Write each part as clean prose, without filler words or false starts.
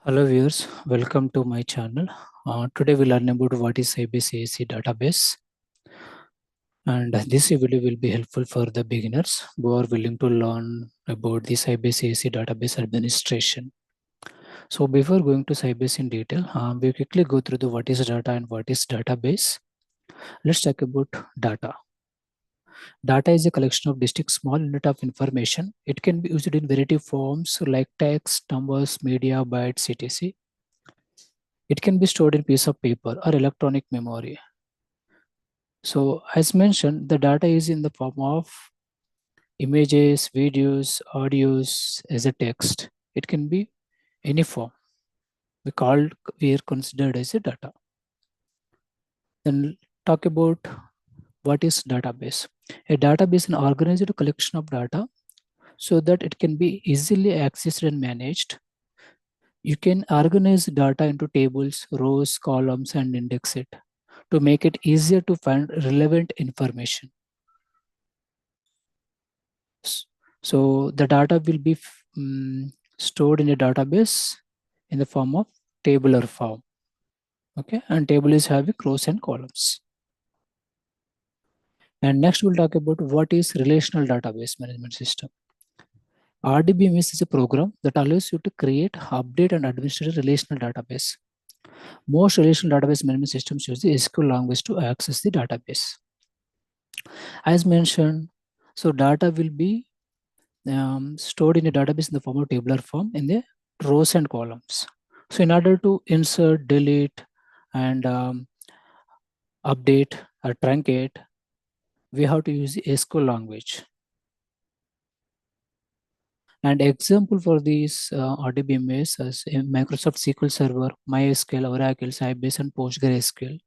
Hello viewers, welcome to my channel. Today we learn about what is Sybase ASE database, and this video will be helpful for the beginners who are willing to learn about the Sybase ASE database administration. So before going to Sybase in detail, we quickly go through the what is data and what is database. Let's talk about data. Data is a collection of distinct small unit of information. It can be used in variety forms like text, numbers, media, bytes, etc. It can be stored in piece of paper or electronic memory. So as mentioned, the data is in the form of images, videos, audios as a text. It can be any form. We are considered as a data. Then talk about what is database. A database is an organized collection of data so that it can be easily accessed and managed. You can organize data into tables, rows, columns, and index it to make it easier to find relevant information. So the data will be stored in a database in the form of tabular form. Okay, and table is having rows and columns. And next we'll talk about what is relational database management system. RDBMS is a program that allows you to create, update, and administer a relational database. Most relational database management systems use the SQL language to access the database. As mentioned, so data will be stored in a database in the form of tabular form in the rows and columns. So in order to insert, delete, and update or truncate, we have to use the SQL language. And example for these RDBMS is Microsoft SQL Server, MySQL, Oracle, Sybase, and PostgreSQL,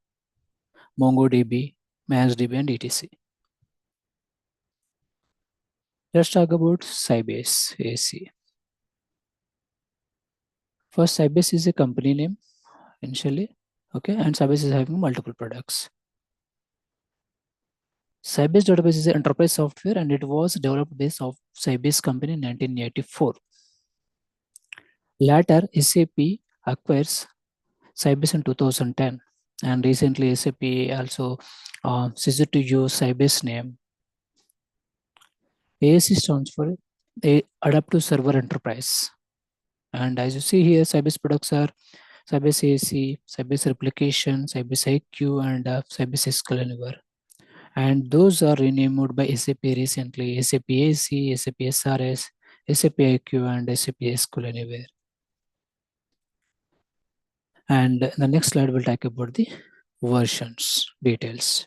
MongoDB, MaxDB, and etc. Let's talk about Sybase ASE. First, Sybase is a company name initially, okay, and Sybase is having multiple products. Sybase database is an enterprise software and it was developed by Sybase company in 1984. Later, SAP acquires Sybase in 2010, and recently SAP also ceased to use Sybase name. ASE stands for Adaptive Server Enterprise. And as you see here, Sybase products are Sybase ASE, Sybase Replication, Sybase IQ, and Sybase SQL Anywhere. And those are renamed by SAP recently: SAP ASE, SAP SRS, SAP IQ, and SAP SQL Anywhere. And the next slide will talk about the versions details.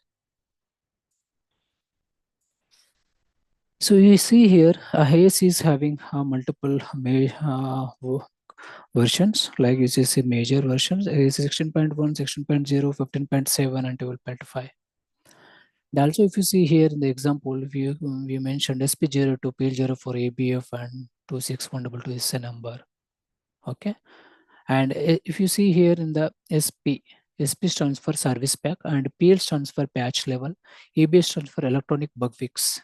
So you see here, ASE is having multiple versions, like you see major versions, is 16.1, 16.0, 15.7, and 12.5. And also, if you see here in the example, we mentioned SP02, PL04, ABF, and 26122 is a number. Okay. And if you see here in the SP stands for service pack, and PL stands for patch level, ABF stands for electronic bug fix,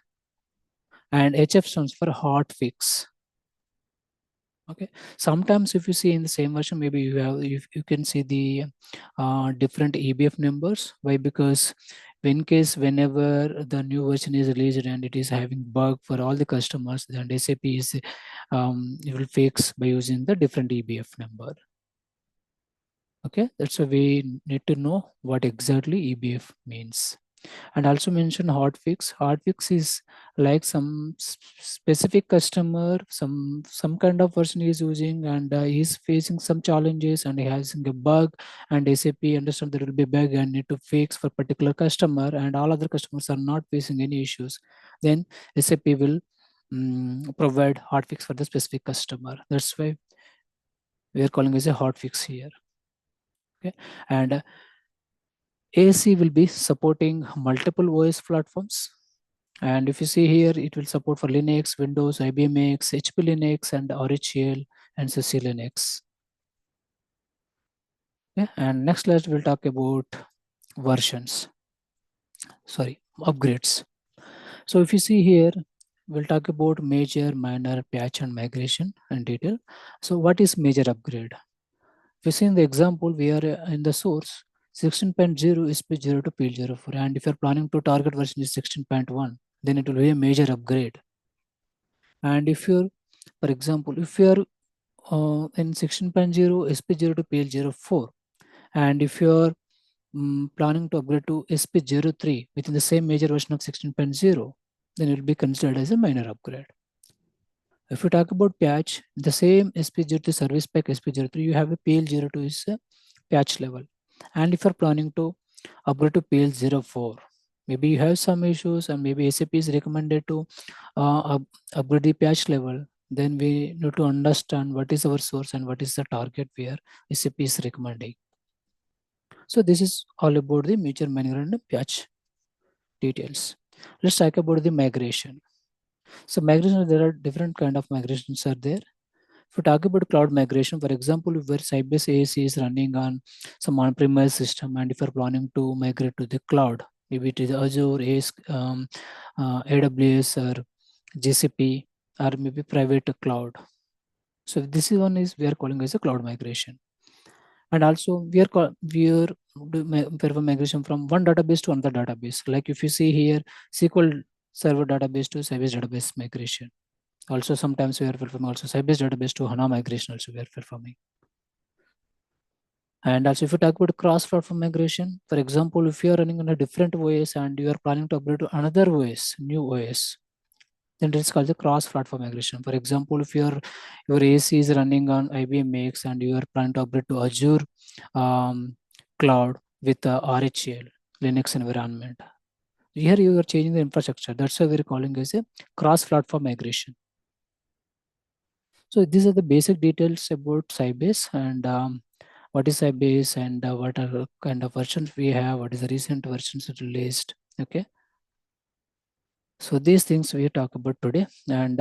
and HF stands for hot fix. Okay, sometimes if you see in the same version, maybe you can see the different EBF numbers. Why? Because whenever the new version is released and it is having bug for all the customers, then SAP is it will fix by using the different EBF number. Okay, that's why we need to know what exactly EBF means. And also mention hotfix. Hotfix is like some specific customer, some kind of version he is using, and he's facing some challenges, and he has a bug, and SAP understand there will be bug and need to fix for particular customer, and all other customers are not facing any issues. Then SAP will provide hotfix for the specific customer. That's why we are calling as a hotfix here. Okay, and ASE will be supporting multiple OS platforms. And if you see here, it will support for Linux, Windows, IBM X, HP Linux, and RHEL, and CC Linux. Okay. And next slide, we'll talk about upgrades. So if you see here, we'll talk about major, minor, patch, and migration in detail. So what is major upgrade? If you see in the example, we are in the source 16.0 is P0 to P04, and if you're planning to target version is 16.1, then it will be a major upgrade. And if you're, for example, if you're in 16.0 SP0 to PL04, and if you're planning to upgrade to SP03 within the same major version of 16.0, then it will be considered as a minor upgrade. If you talk about patch, the same SP03 service pack SP03, you have a PL02 is a patch level. And if you're planning to upgrade to PL04, maybe you have some issues and maybe SAP is recommended to upgrade the patch level, then we need to understand what is our source and what is the target where SAP is recommending. So this is all about the major minor and patch details. Let's talk about the migration. So migration, there are different kind of migrations are there. If you talk about cloud migration, for example, where Sybase ASE is running on some on-premise system, and if you're planning to migrate to the cloud, maybe it is Azure, AWS, or GCP, or maybe private cloud. So this is one is we are calling as a cloud migration, and also we are perform migration from one database to another database. Like if you see here, SQL Server database to Sybase database migration. Also, sometimes we are performing also Sybase database to HANA migration also we are performing. And also if you talk about cross-platform migration, for example, if you are running on a different OS and you are planning to upgrade to another OS, new OS, then it's called the cross-platform migration. For example, if your AC is running on IBM X and you are planning to upgrade to Azure cloud with RHEL, Linux environment. Here you are changing the infrastructure. That's why we're calling as a cross-platform migration. So these are the basic details about Sybase and what is Sybase and what are kind of versions we have, what is the recent versions released. Okay. So these things we talk about today, and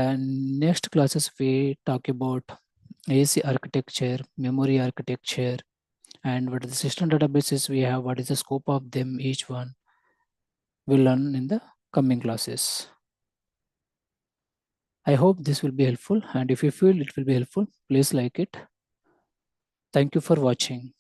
next classes we talk about AC architecture, memory architecture, and what are the system databases we have, what is the scope of them, each one we'll learn in the coming classes. I hope this will be helpful, and if you feel it will be helpful, please like it. Thank you for watching.